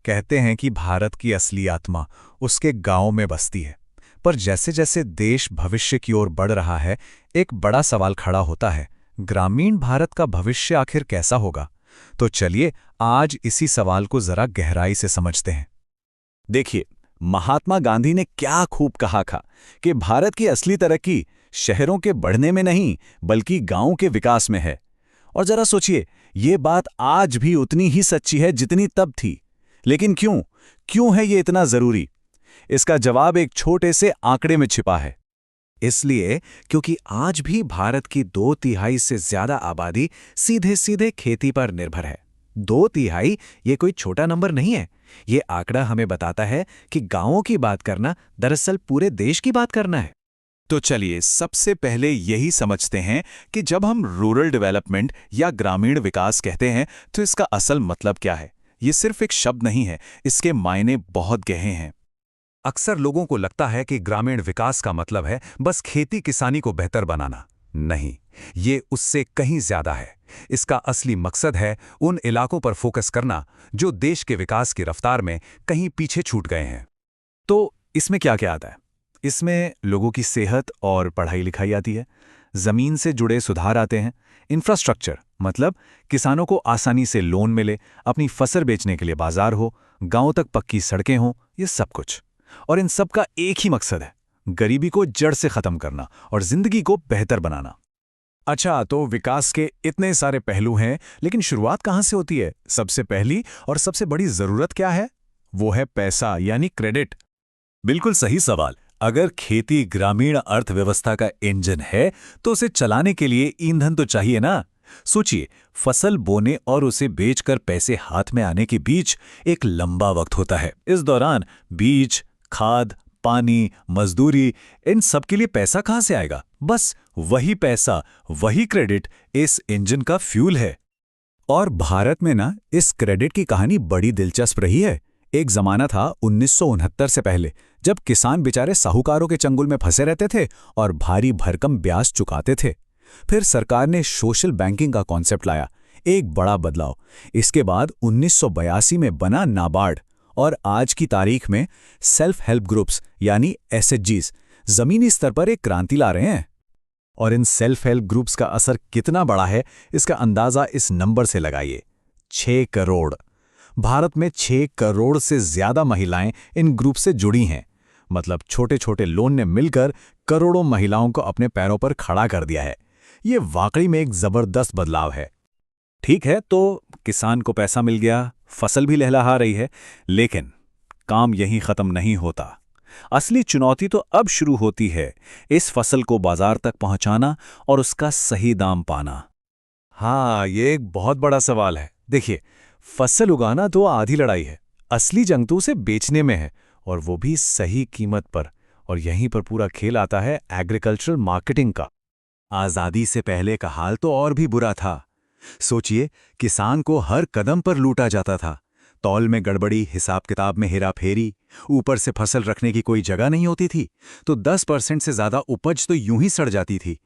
कहते हैं कि भारत की असली आत्मा उसके गांव में बसती है। पर जैसे जैसे देश भविष्य की ओर बढ़ रहा है, एक बड़ा सवाल खड़ा होता है, ग्रामीण भारत का भविष्य आखिर कैसा होगा? तो चलिए आज इसी सवाल को जरा गहराई से समझते हैं। देखिए, महात्मा गांधी ने क्या खूब कहा था कि भारत की असली तरक्की शहरों के बढ़ने में नहीं बल्कि गांवों के विकास में है। और जरा सोचिए, ये बात आज भी उतनी ही सच्ची है जितनी तब थी। लेकिन क्यों है ये इतना जरूरी? इसका जवाब एक छोटे से आंकड़े में छिपा है। इसलिए क्योंकि आज भी भारत की 2/3 से ज्यादा आबादी सीधे सीधे खेती पर निर्भर है। 2/3 ये कोई छोटा नंबर नहीं है। ये आंकड़ा हमें बताता है कि गांवों की बात करना दरअसल पूरे देश की बात करना है। तो चलिए सबसे पहले यही समझते हैं कि जब हम रूरल डेवलपमेंट या ग्रामीण विकास कहते हैं तो इसका असल मतलब क्या है। ये सिर्फ एक शब्द नहीं है, इसके मायने बहुत गहरे हैं। अक्सर लोगों को लगता है कि ग्रामीण विकास का मतलब है बस खेती किसानी को बेहतर बनाना। नहीं, ये उससे कहीं ज्यादा है। इसका असली मकसद है उन इलाकों पर फोकस करना जो देश के विकास की रफ्तार में कहीं पीछे छूट गए हैं। तो इसमें क्या क्या आता है? इसमें लोगों की सेहत और पढ़ाई लिखाई आती है, जमीन से जुड़े सुधार आते हैं, इंफ्रास्ट्रक्चर मतलब किसानों को आसानी से लोन मिले, अपनी फसल बेचने के लिए बाजार हो, गांव तक पक्की सड़कें हों, ये सब कुछ। और इन सब का एक ही मकसद है, गरीबी को जड़ से खत्म करना और जिंदगी को बेहतर बनाना। अच्छा, तो विकास के इतने सारे पहलू हैं, लेकिन शुरुआत कहां से होती है? सबसे पहली और सबसे बड़ी जरूरत क्या है? वो है पैसा, यानी क्रेडिट। बिल्कुल सही सवाल। अगर खेती ग्रामीण अर्थव्यवस्था का इंजन है तो उसे चलाने के लिए ईंधन तो चाहिए ना। सोचिए, फसल बोने और उसे बेचकर पैसे हाथ में आने के बीच एक लंबा वक्त होता है। इस दौरान बीज, खाद, पानी, मजदूरी, इन सब के लिए पैसा कहां से आएगा? बस वही पैसा, वही क्रेडिट इस इंजन का फ्यूल है। और भारत में ना इस क्रेडिट की कहानी बड़ी दिलचस्प रही है। एक जमाना था 1969 से पहले, जब किसान बेचारे साहूकारों के चंगुल में फंसे रहते थे और भारी भरकम ब्याज चुकाते थे। फिर सरकार ने सोशल बैंकिंग का कॉन्सेप्ट लाया, एक बड़ा बदलाव। इसके बाद 1982 में बना नाबार्ड और आज की तारीख में सेल्फ हेल्प ग्रुप्स यानी एसएचजीज जमीनी स्तर पर एक क्रांति ला रहे हैं। और इन सेल्फ हेल्प ग्रुप्स का असर कितना बड़ा है, इसका अंदाजा इस नंबर से लगाइए, 6 करोड़। भारत में 6 करोड़ से ज्यादा महिलाएं इन ग्रुप से जुड़ी हैं। मतलब छोटे छोटे लोन ने मिलकर करोड़ों महिलाओं को अपने पैरों पर खड़ा कर दिया है। ये वाकई में एक जबरदस्त बदलाव है। ठीक है, तो किसान को पैसा मिल गया, फसल भी लहलहा रही है, लेकिन काम यहीं खत्म नहीं होता। असली चुनौती तो अब शुरू होती है, इस फसल को बाजार तक पहुंचाना और उसका सही दाम पाना। हाँ, ये एक बहुत बड़ा सवाल है। देखिए, फसल उगाना तो आधी लड़ाई है, असली जंग तो उसे बेचने में है, और वो भी सही कीमत पर। और यहीं पर पूरा खेल आता है एग्रीकल्चरल मार्केटिंग का। आज़ादी से पहले का हाल तो और भी बुरा था। सोचिए, किसान को हर कदम पर लूटा जाता था। तौल में गड़बड़ी, हिसाब किताब में हेराफेरी, ऊपर से फसल रखने की कोई जगह नहीं होती थी, तो 10% से ज्यादा उपज तो यूं ही सड़ जाती थी।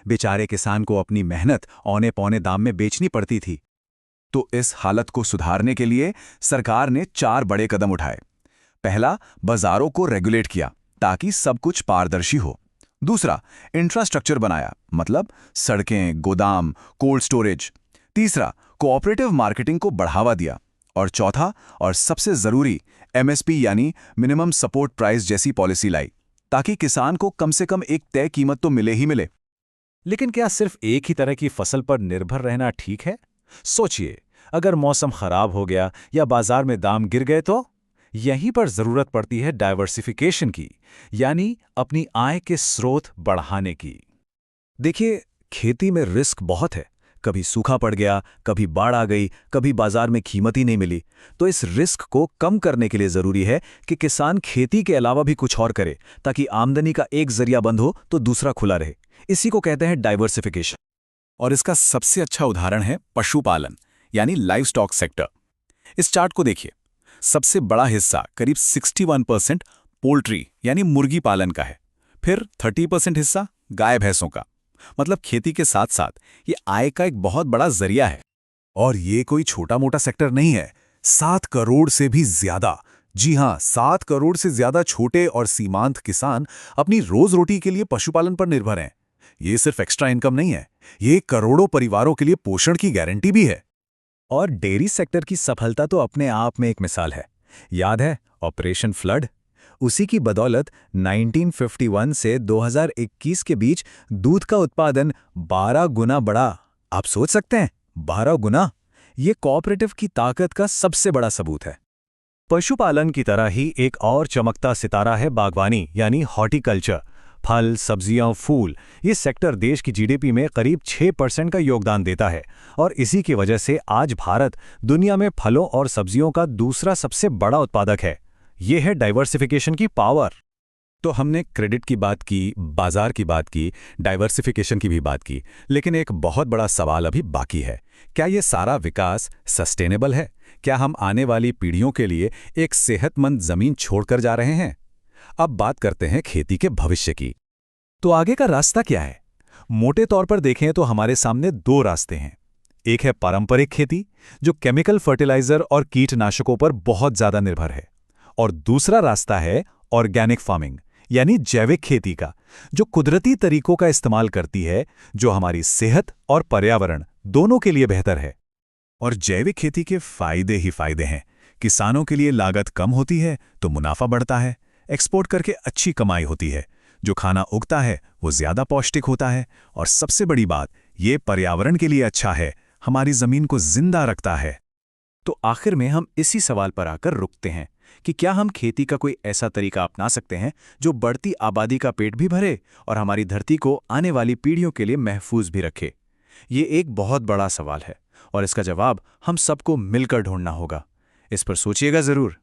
बेचारे किसान को अपनी मेहनत औने पौने दाम में बेचनी पड़ती थी। तो इस हालत को सुधारने के लिए सरकार ने 4 बड़े कदम उठाए। पहला, बाजारों को रेगुलेट किया ताकि सब कुछ पारदर्शी हो। दूसरा, इंफ्रास्ट्रक्चर बनाया, मतलब सड़कें, गोदाम, कोल्ड स्टोरेज। तीसरा, कोऑपरेटिव मार्केटिंग को बढ़ावा दिया। और चौथा और सबसे जरूरी, एमएसपी यानी मिनिमम सपोर्ट प्राइस जैसी पॉलिसी लाई, ताकि किसान को कम से कम एक तय कीमत तो मिले ही मिले। लेकिन क्या सिर्फ एक ही तरह की फसल पर निर्भर रहना ठीक है? सोचिए, अगर मौसम खराब हो गया या बाजार में दाम गिर गए तो? यहीं पर जरूरत पड़ती है डाइवर्सिफिकेशन की, यानी अपनी आय के स्रोत बढ़ाने की। देखिए, खेती में रिस्क बहुत है। कभी सूखा पड़ गया, कभी बाढ़ आ गई, कभी बाजार में कीमत ही नहीं मिली। तो इस रिस्क को कम करने के लिए जरूरी है कि किसान खेती के अलावा भी कुछ और करे, ताकि आमदनी का एक जरिया बंद हो तो दूसरा खुला रहे। इसी को कहते हैं डाइवर्सिफिकेशन। और इसका सबसे अच्छा उदाहरण है पशुपालन, यानी लाइव स्टॉक सेक्टर। इस चार्ट को देखिए, सबसे बड़ा हिस्सा करीब 61% पोल्ट्री यानी मुर्गी पालन का है। फिर 30% हिस्सा गाय भैंसों का। मतलब खेती के साथ साथ ये आय का एक बहुत बड़ा जरिया है। और ये कोई छोटा मोटा सेक्टर नहीं है। 7 करोड़ से भी ज्यादा। जी हां, 7 करोड़ से ज्यादा छोटे और सीमांत किसान अपनी रोज रोटी के लिए पशुपालन पर निर्भर हैं। ये सिर्फ एक्स्ट्रा इनकम नहीं है, ये करोड़ों परिवारों के लिए पोषण की गारंटी भी है। और डेयरी सेक्टर की सफलता तो अपने आप में एक मिसाल है। याद है ऑपरेशन फ्लड? उसी की बदौलत 1951 से 2021 के बीच दूध का उत्पादन 12 गुना बढ़ा। आप सोच सकते हैं, 12 गुना। ये कोऑपरेटिव की ताकत का सबसे बड़ा सबूत है। पशुपालन की तरह ही एक और चमकता सितारा है बागवानी यानी हॉर्टिकल्चर। फल, सब्जियां, फूल, ये सेक्टर देश की जीडीपी में करीब 6% का योगदान देता है और इसी की वजह से आज भारत दुनिया में फलों और सब्जियों का दूसरा सबसे बड़ा उत्पादक है। ये है डाइवर्सिफिकेशन की पावर। तो हमने क्रेडिट की बात की, बाजार की बात की, डाइवर्सिफिकेशन की भी बात की, लेकिन एक बहुत बड़ा सवाल अभी बाकी है। क्या ये सारा विकास सस्टेनेबल है? क्या हम आने वाली पीढ़ियों के लिए एक सेहतमंद जमीन छोड़कर जा रहे हैं? अब बात करते हैं खेती के भविष्य की। तो आगे का रास्ता क्या है? मोटे तौर पर देखें तो हमारे सामने दो रास्ते हैं। एक है पारंपरिक खेती, जो केमिकल फर्टिलाइजर और कीटनाशकों पर बहुत ज्यादा निर्भर है, और दूसरा रास्ता है ऑर्गेनिक फार्मिंग यानी जैविक खेती का, जो कुदरती तरीकों का इस्तेमाल करती है, जो हमारी सेहत और पर्यावरण दोनों के लिए बेहतर है। और जैविक खेती के फायदे ही फायदे हैं। किसानों के लिए लागत कम होती है तो मुनाफा बढ़ता है, एक्सपोर्ट करके अच्छी कमाई होती है, जो खाना उगता है वो ज्यादा पौष्टिक होता है, और सबसे बड़ी बात, ये पर्यावरण के लिए अच्छा है, हमारी जमीन को जिंदा रखता है। तो आखिर में हम इसी सवाल पर आकर रुकते हैं कि क्या हम खेती का कोई ऐसा तरीका अपना सकते हैं जो बढ़ती आबादी का पेट भी भरे और हमारी धरती को आने वाली पीढ़ियों के लिए महफूज भी रखे? ये एक बहुत बड़ा सवाल है और इसका जवाब हम सबको मिलकर ढूंढना होगा। इस पर सोचिएगा जरूर।